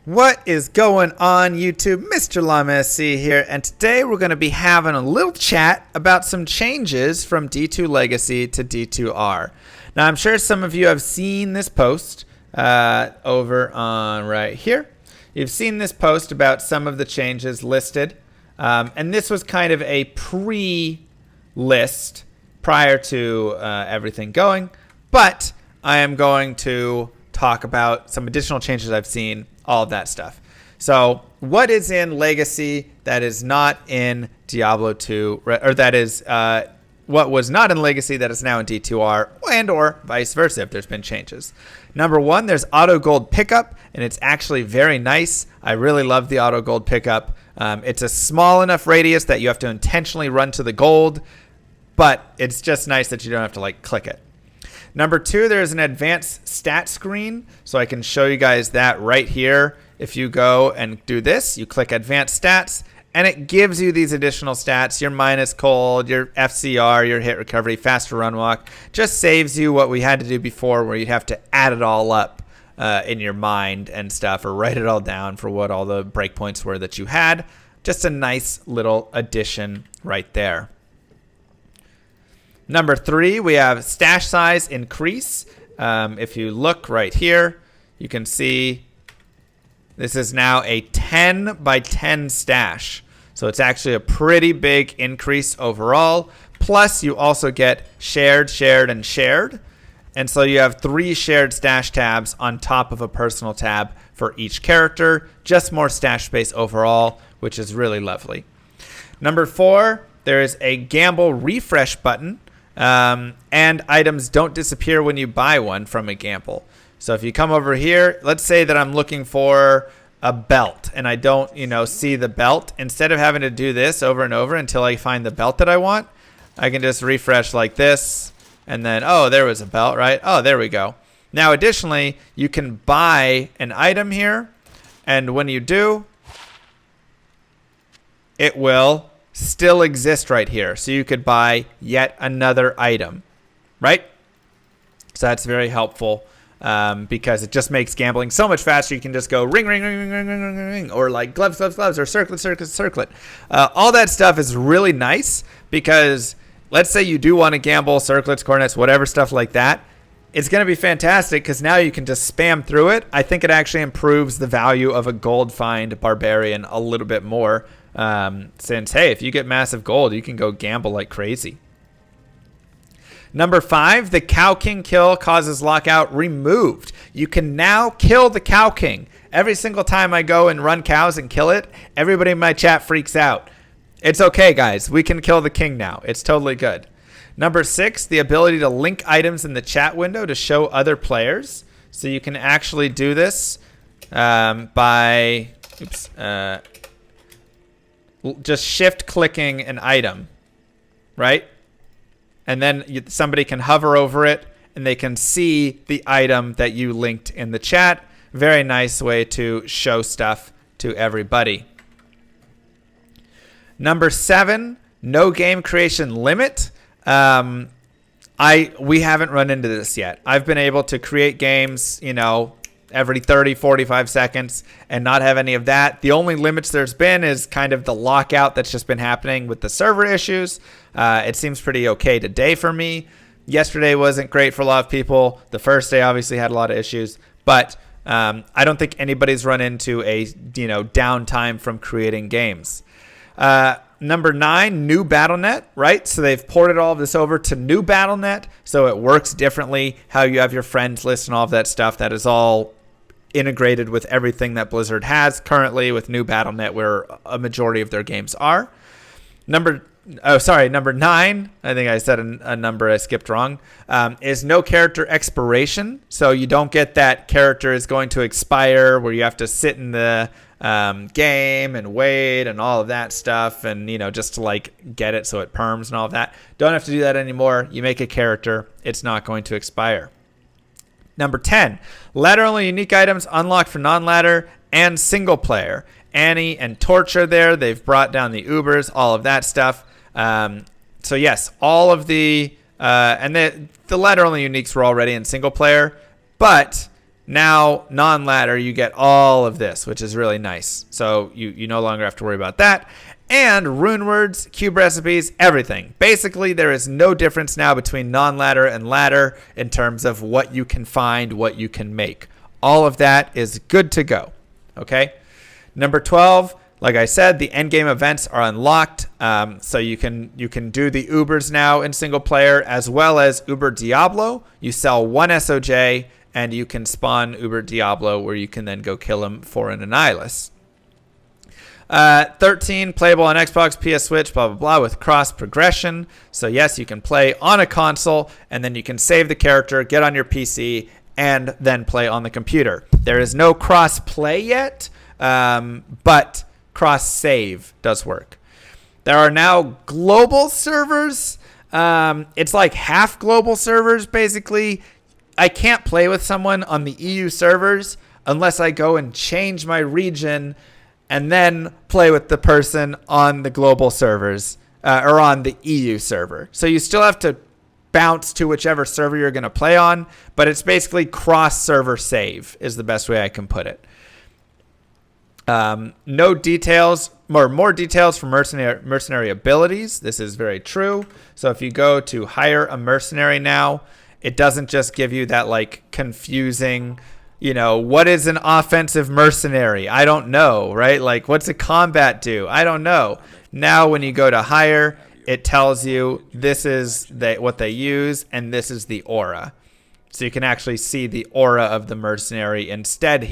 What is going on YouTube? MrLlamaSC here, and today we're going to be having a little chat about some changes from D2 Legacy to D2R. Now I'm sure some of you have seen this post over on right here. You've seen this post about some of the changes listed, and this was kind of a pre-list prior to everything going, but I am going to talk about some additional changes I've seen, all of that stuff. So what is in Legacy that is not in Diablo 2, or that is what was not in Legacy that is now in D2R, and or vice versa if there's been changes. Number one, there's auto gold pickup, and it's actually very nice. I really love the auto gold pickup. It's a small enough radius that you have to intentionally run to the gold, but it's just nice that you don't have to like click it. Number two, there's an advanced stat screen. So I can show you guys that right here. If you go and do this, you click advanced stats, and it gives you these additional stats, your minus cold, your FCR, your hit recovery, faster run walk. Just saves you what we had to do before where you'd have to add it all up in your mind and stuff, or write it all down for what all the breakpoints were that you had. Just a nice little addition right there. Number three, we have stash size increase. If you look right here, you can see this is now a 10 by 10 stash. So it's actually a pretty big increase overall. Plus, you also get shared, shared, and shared. And so you have 3 shared stash tabs on top of a personal tab for each character. Just more stash space overall, which is really lovely. Number 4, there is a gamble refresh button. And items don't disappear when you buy one from a gamble. So if you come over here, let's say that I'm looking for a belt and I don't, see the belt. Instead of having to do this over and over until I find the belt that I want, I can just refresh like this. And then, oh, there was a belt, right? Oh, there we go. Now, additionally, you can buy an item here. And when you do, it will still exist right here. So you could buy yet another item, right? So that's very helpful because it just makes gambling so much faster. You can just go ring, ring, ring, ring, ring, ring, ring, ring, or like gloves, gloves, gloves, or circlet, circlet, circlet. All that stuff is really nice because let's say you do want to gamble circlets, cornets, whatever stuff like that. It's going to be fantastic because now you can just spam through it. I think it actually improves the value of a gold find barbarian a little bit more. Since, hey, if you get massive gold, you can go gamble like crazy. Number 5, the Cow King kill causes lockout removed. You can now kill the Cow King. Every single time I go and run cows and kill it, everybody in my chat freaks out. It's okay, guys. We can kill the king now. It's totally good. Number 6, the ability to link items in the chat window to show other players. So you can actually do this by just shift clicking an item, right? And then somebody can hover over it and they can see the item that you linked in the chat. Very nice way to show stuff to everybody. Number 7, no game creation limit. We haven't run into this yet. I've been able to create games, every 30, 45 seconds and not have any of that. The only limits there's been is kind of the lockout that's just been happening with the server issues. It seems pretty okay today for me. Yesterday wasn't great for a lot of people. The first day obviously had a lot of issues, but I don't think anybody's run into a downtime from creating games. Number 9, new BattleNet, right? So they've ported all of this over to new BattleNet, so it works differently. How you have your friends list and all of that stuff, that is all integrated with everything that Blizzard has currently with new BattleNet, where a majority of their games are. Number 9, I think I said a number I skipped wrong, is no character expiration. So you don't get that character is going to expire where you have to sit in the game and wait and all of that stuff and just to like get it so it perms and all of that. Don't have to do that anymore. You make a character, it's not going to expire. Number 10, ladder only unique items unlocked for non-ladder and single player. Annie and Torch are there. They've brought down the Ubers, all of that stuff. So yes, all of the and the ladder only uniques were already in single player, but Now, non-ladder, you get all of this, which is really nice. So you no longer have to worry about that. And rune words, cube recipes, everything. Basically, there is no difference now between non-ladder and ladder in terms of what you can find, what you can make. All of that is good to go. Okay. Number 12, like I said, the endgame events are unlocked. So you can do the Ubers now in single player, as well as Uber Diablo. You sell 1 SOJ and you can spawn Uber Diablo, where you can then go kill him for an Annihilus. 13, playable on Xbox, PS Switch, blah, blah, blah, with cross progression. So yes, you can play on a console, and then you can save the character, get on your PC, and then play on the computer. There is no cross play yet, but cross save does work. There are now global servers. It's like half global servers, basically. I can't play with someone on the EU servers unless I go and change my region and then play with the person on the global servers or on the EU server. So you still have to bounce to whichever server you're going to play on, but it's basically cross-server save is the best way I can put it. No details, more details for mercenary abilities. This is very true. So if you go to hire a mercenary now, it doesn't just give you that like confusing, what is an offensive mercenary? I don't know, right? Like, what's a combat do? I don't know. Now, when you go to hire, it tells you this is what they use, and this is the aura. So you can actually see the aura of the mercenary instead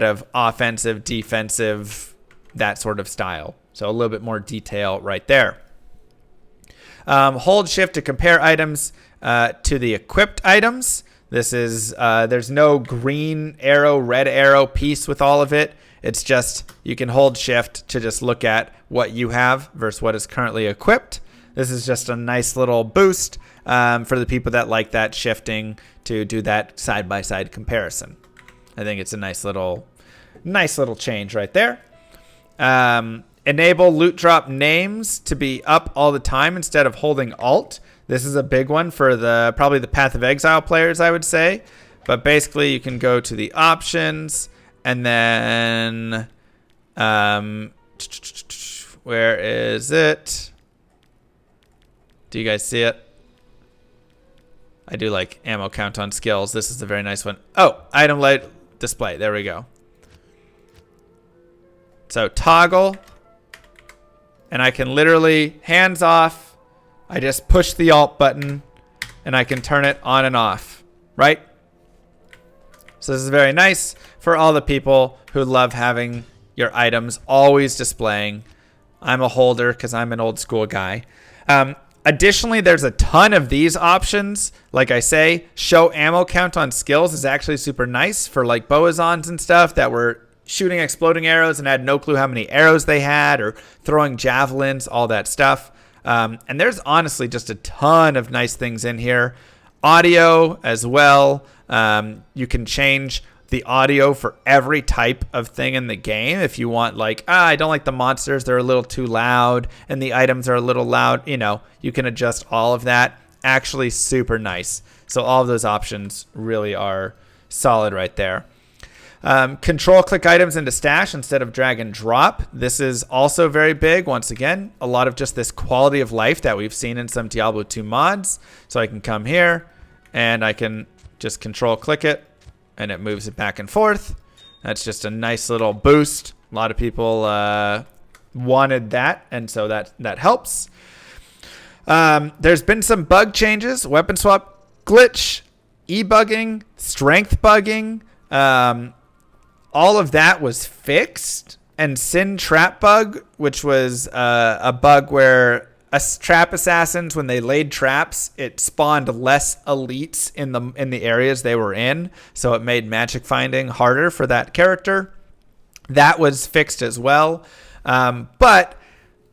of offensive, defensive, that sort of style. So a little bit more detail right there. Hold shift to compare items to the equipped items. This is, there's no green arrow, red arrow piece with all of it. It's just, you can hold shift to just look at what you have versus what is currently equipped. This is just a nice little boost for the people that like that shifting to do that side-by-side comparison. I think it's a nice little change right there. Enable loot drop names to be up all the time instead of holding Alt. This is a big one for probably the Path of Exile players, I would say. But basically, you can go to the options, and then where is it? Do you guys see it? I do like ammo count on skills. This is a very nice one. Oh, item light display. There we go. So toggle, and I can literally hands off. I just push the Alt button, and I can turn it on and off, right? So this is very nice for all the people who love having your items always displaying. I'm a holder because I'm an old school guy. Additionally, there's a ton of these options. Like I say, show ammo count on skills is actually super nice for like Boazons and stuff that were shooting exploding arrows and had no clue how many arrows they had, or throwing javelins, all that stuff. And there's honestly just a ton of nice things in here. Audio as well. You can change the audio for every type of thing in the game. If you want, like, I don't like the monsters, they're a little too loud, and the items are a little loud, you can adjust all of that. Actually super nice. So all of those options really are solid right there. Control click items into stash instead of drag and drop. This is also very big. Once again, a lot of just this quality of life that we've seen in some Diablo 2 mods. So I can come here and I can just control click it, and it moves it back and forth. That's just a nice little boost. A lot of people wanted that, and so that helps. There's been some bug changes. Weapon swap glitch, e-bugging, strength bugging. All of that was fixed. And Sin Trap bug, which was a bug where trap assassins, when they laid traps, it spawned less elites in the areas they were in. So it made magic finding harder for that character. That was fixed as well. But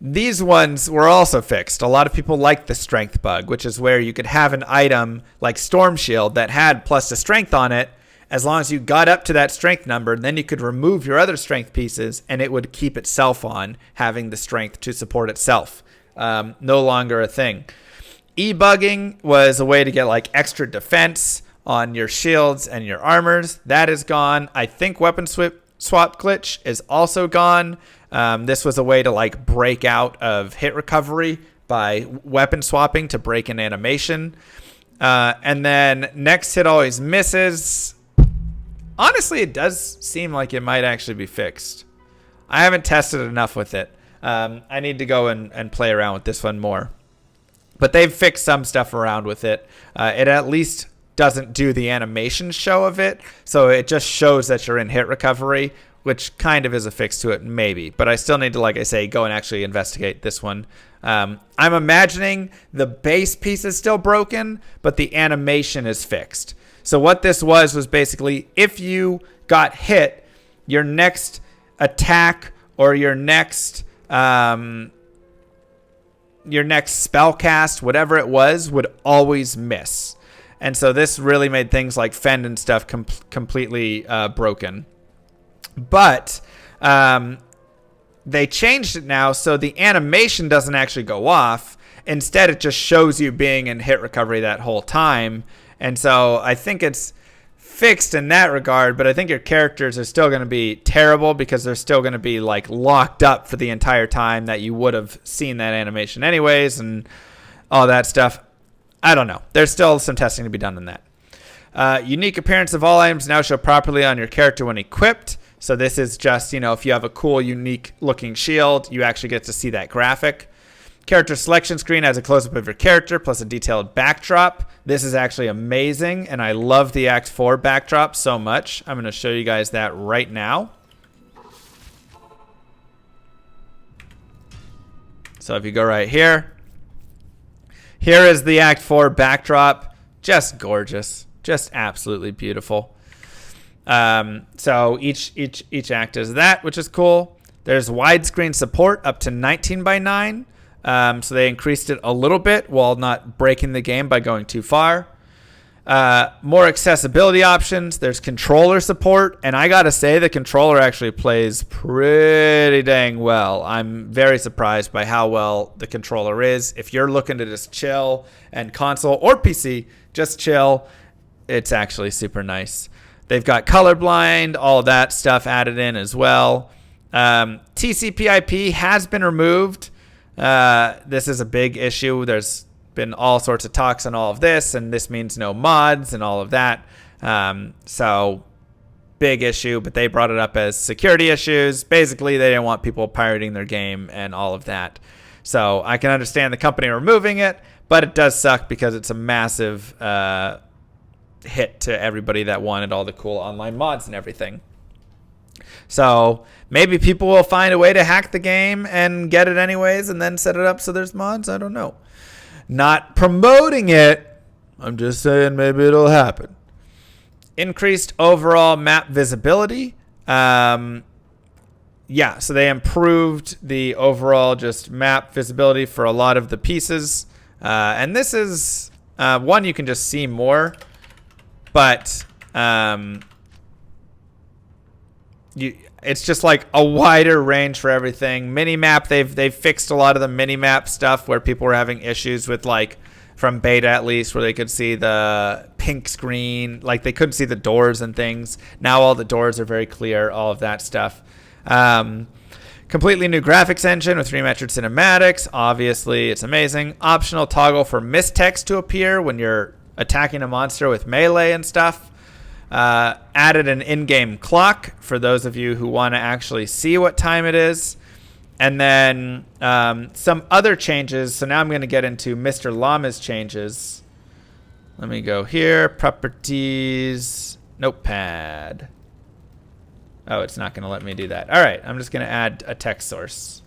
these ones were also fixed. A lot of people liked the strength bug, which is where you could have an item like Storm Shield that had plus a strength on it. As long as you got up to that strength number, then you could remove your other strength pieces and it would keep itself on, having the strength to support itself. No longer a thing. E-bugging was a way to get like extra defense on your shields and your armors. That is gone. I think weapon swap glitch is also gone. This was a way to like break out of hit recovery by weapon swapping to break an animation. And then next hit always misses. Honestly, it does seem like it might actually be fixed. I haven't tested enough with it. I need to go and play around with this one more. But they've fixed some stuff around with it. It at least doesn't do the animation show of it. So it just shows that you're in hit recovery, which kind of is a fix to it, maybe. But I still need to, like I say, go and actually investigate this one. I'm imagining the base piece is still broken, but the animation is fixed. So what this was basically if you got hit, your next attack or your next spell cast, whatever it was, would always miss. And so this really made things like fend and stuff completely broken. But they changed it now so the animation doesn't actually go off. Instead, it just shows you being in hit recovery that whole time. And so I think it's fixed in that regard, but I think your characters are still going to be terrible because they're still going to be like locked up for the entire time that you would have seen that animation anyways and all that stuff. I don't know. There's still some testing to be done in that. Unique appearance of all items now show properly on your character when equipped. So this is just, if you have a cool, unique looking shield, you actually get to see that graphic. Character selection screen has a close-up of your character plus a detailed backdrop. This is actually amazing, and I love the Act 4 backdrop so much. I'm going to show you guys that right now. So if you go right here, here is the Act 4 backdrop. Just gorgeous. Just absolutely beautiful. So each act is that, which is cool. There's widescreen support up to 19:9. So they increased it a little bit while not breaking the game by going too far. More accessibility options. There's controller support. And I got to say, the controller actually plays pretty dang well. I'm very surprised by how well the controller is. If you're looking to just chill and console or PC, just chill, it's actually super nice. They've got colorblind, all of that stuff added in as well. TCP/IP has been removed. This is a big issue. There's been all sorts of talks on all of this, and this means no mods and all of that. So big issue, but they brought it up as security issues. Basically, they didn't want people pirating their game and all of that. So I can understand the company removing it, but it does suck because it's a massive hit to everybody that wanted all the cool online mods and everything. So maybe people will find a way to hack the game and get it anyways and then set it up so there's mods. I don't know. Not promoting it. I'm just saying maybe it'll happen. Increased overall map visibility. So they improved the overall just map visibility for a lot of the pieces. And this is one you can just see more. But it's just like a wider range for everything. Minimap, they've fixed a lot of the minimap stuff where people were having issues with, like, from beta at least, where they could see the pink screen, like they couldn't see the doors and things. Now all the doors are very clear, all of that stuff. Completely new graphics engine with remastered cinematics. Obviously, it's amazing. Optional toggle for mistext to appear when you're attacking a monster with melee and stuff. Added an in-game clock for those of you who want to actually see what time it is. And then some other changes. So now I'm going to get into MrLlama's changes. Let me go here. Properties. Notepad. Oh, it's not going to let me do that. All right. I'm just going to add a text source.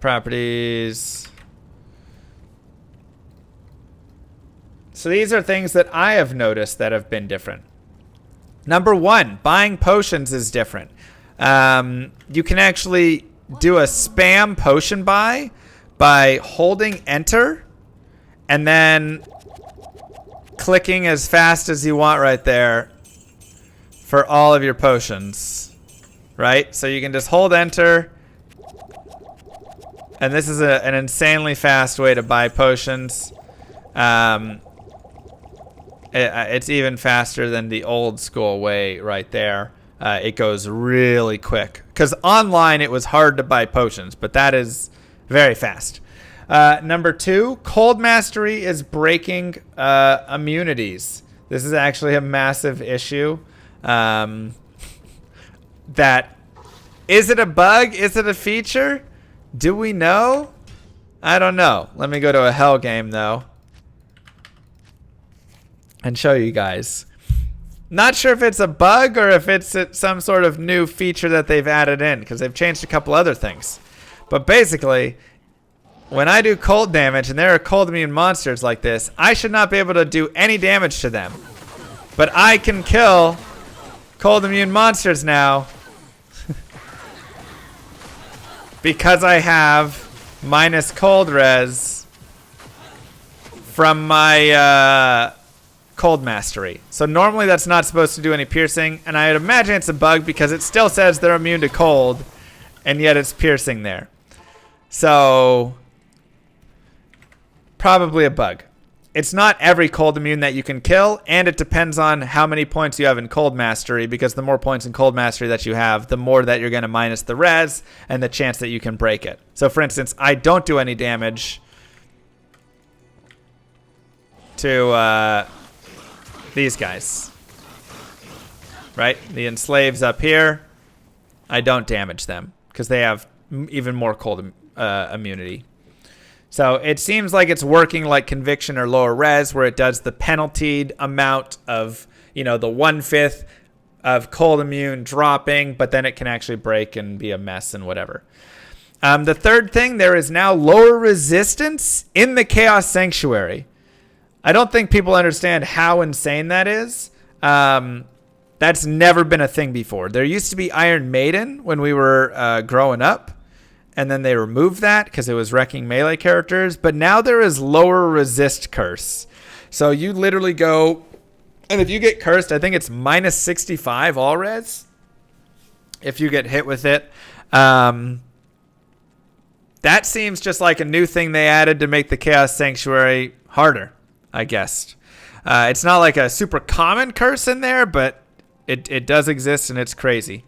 Properties. So these are things that I have noticed that have been different. Number one, buying potions is different. You can actually do a spam potion buy by holding enter and then clicking as fast as you want right there for all of your potions. Right? So you can just hold enter. And this is an insanely fast way to buy potions. It's even faster than the old school way right there. It goes really quick. Because online it was hard to buy potions, but that is very fast. Number 2, Cold Mastery is breaking immunities. This is actually a massive issue. That is it a bug? Is it a feature? Do we know? I don't know. Let me go to a hell game though and show you guys. Not sure if it's a bug or if it's some sort of new feature that they've added in, because they've changed a couple other things. But basically, when I do cold damage and there are cold immune monsters like this, I should not be able to do any damage to them. But I can kill cold immune monsters now because I have minus cold res from my cold mastery. So normally that's not supposed to do any piercing, and I would imagine it's a bug because it still says they're immune to cold, and yet it's piercing there. So probably a bug. It's not every cold immune that you can kill, and it depends on how many points you have in cold mastery, because the more points in cold mastery that you have, the more that you're going to minus the res and the chance that you can break it. So for instance, I don't do any damage to these guys, right? The enslaves up here, I don't damage them because they have even more cold immunity. So it seems like it's working like Conviction or lower res, where it does the penaltied amount of, the 1/5 of cold immune dropping, but then it can actually break and be a mess and whatever. The third thing, there is now lower resistance in the Chaos Sanctuary. I don't think people understand how insane that is. That's never been a thing before. There used to be Iron Maiden when we were growing up, and then they removed that because it was wrecking melee characters. But now there is lower resist curse. So you literally go, and if you get cursed, I think it's minus 65 all res if you get hit with it. That seems just like a new thing they added to make the Chaos Sanctuary harder, I guess. It's not like a super common curse in there, but it does exist, and it's crazy.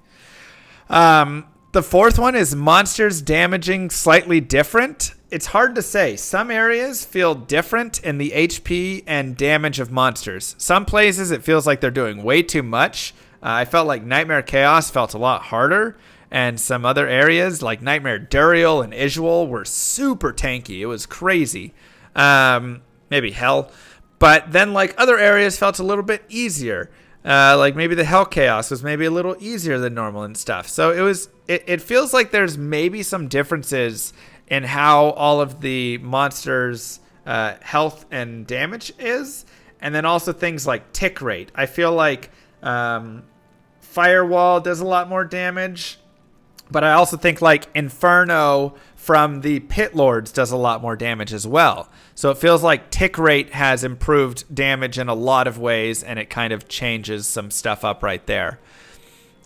The fourth one is monsters damaging slightly different. It's hard to say. Some areas feel different in the HP and damage of monsters. Some places it feels like they're doing way too much. I felt like Nightmare Chaos felt a lot harder, and some other areas like Nightmare Duriel and Isual were super tanky. It was crazy. Maybe Hell. But then like other areas felt a little bit easier. Like maybe the Hell Chaos was maybe a little easier than normal and stuff. So it feels like there's maybe some differences in how all of the monsters' health and damage is. And then also things like tick rate. I feel like Firewall does a lot more damage. But I also think like Inferno from the Pit Lords does a lot more damage as well. So it feels like tick rate has improved damage in a lot of ways, and it kind of changes some stuff up right there.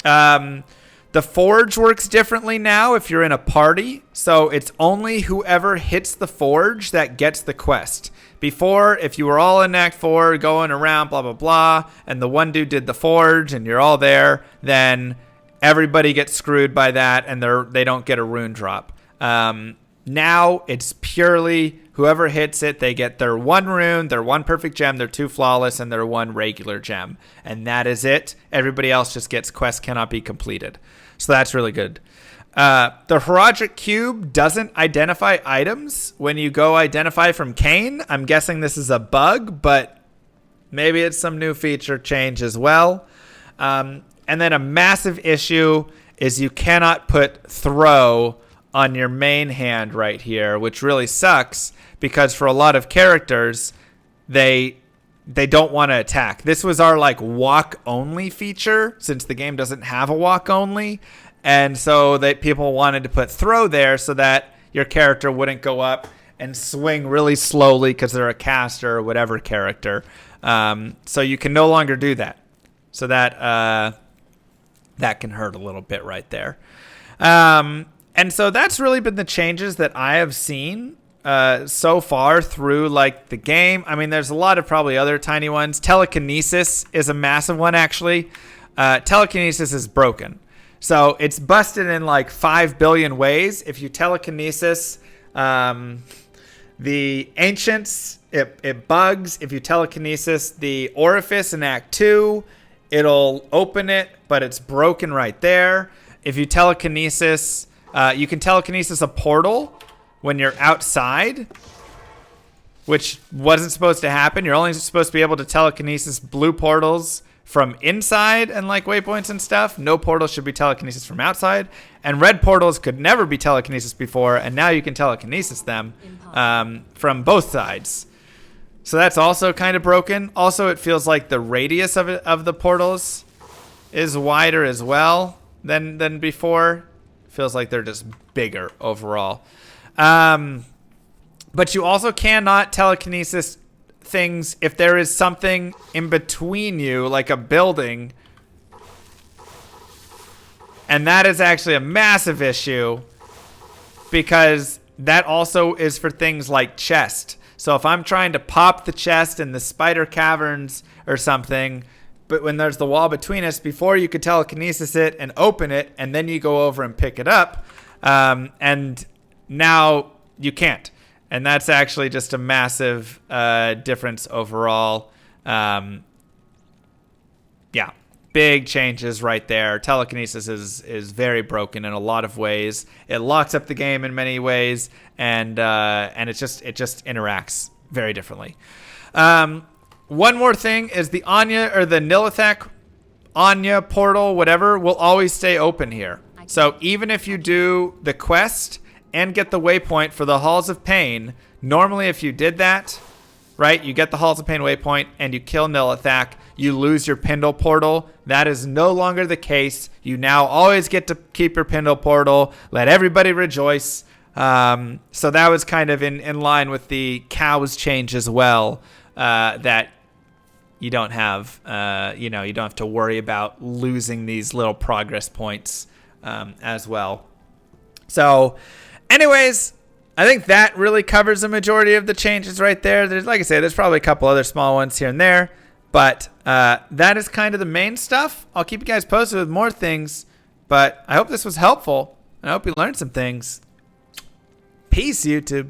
The Forge works differently now if you're in a party. So it's only whoever hits the Forge that gets the quest. Before, if you were all in Act 4 going around, blah, blah, blah, and the one dude did the Forge and you're all there, then everybody gets screwed by that, and they don't get a rune drop. Now it's purely whoever hits it, they get their one rune, their one perfect gem, their two flawless, and their one regular gem. And that is it. Everybody else just gets quest cannot be completed. So that's really good. The Herodic Cube doesn't identify items when you go identify from Cain. I'm guessing this is a bug, but maybe it's some new feature change as well. And then a massive issue is you cannot put throw on your main hand right here, which really sucks because for a lot of characters, they don't want to attack. This was our like walk only feature since the game doesn't have a walk only. And so that people wanted to put throw there so that your character wouldn't go up and swing really slowly because they're a caster or whatever character. So you can no longer do that. So that can hurt a little bit right there. And so that's really been the changes that I have seen. so far through like the game. I mean, there's a lot of probably other tiny ones. Telekinesis is a massive one, actually. Telekinesis is broken. So it's busted in like 5 billion ways. If you telekinesis the Ancients, it bugs. If you telekinesis the Orifice in Act 2, it'll open it, but it's broken right there. If you telekinesis, you can telekinesis a portal when you're outside, which wasn't supposed to happen. You're only supposed to be able to telekinesis blue portals from inside and like waypoints and stuff. No portal should be telekinesis from outside. And red portals could never be telekinesis before, and now you can telekinesis them from both sides. So that's also kind of broken. Also, it feels like the radius of the portals is wider as well than before. Feels like they're just bigger overall. But you also cannot telekinesis things if there is something in between you, like a building. And that is actually a massive issue, because that also is for things like chest. So if I'm trying to pop the chest in the spider caverns or something, but when there's the wall between us, before you could telekinesis it and open it, and then you go over and pick it up, and now you can't. And that's actually just a massive difference overall. Yeah, big changes right there. Telekinesis is very broken in a lot of ways. It locks up the game in many ways, and it just interacts very differently. One more thing is the Anya or the Nilithak Anya portal, whatever, will always stay open here. So even if you do the quest and get the waypoint for the Halls of Pain, normally if you did that, right, you get the Halls of Pain waypoint and you kill Nilithak, you lose your Pindle portal. That is no longer the case. You now always get to keep your Pindle portal. Let everybody rejoice. So that was kind of in line with the cows change as well, that you don't have, you don't have to worry about losing these little progress points as well. So anyways, I think that really covers the majority of the changes right there. There's, like I say, there's probably a couple other small ones here and there, but that is kind of the main stuff. I'll keep you guys posted with more things, but I hope this was helpful, and I hope you learned some things. Peace, YouTube.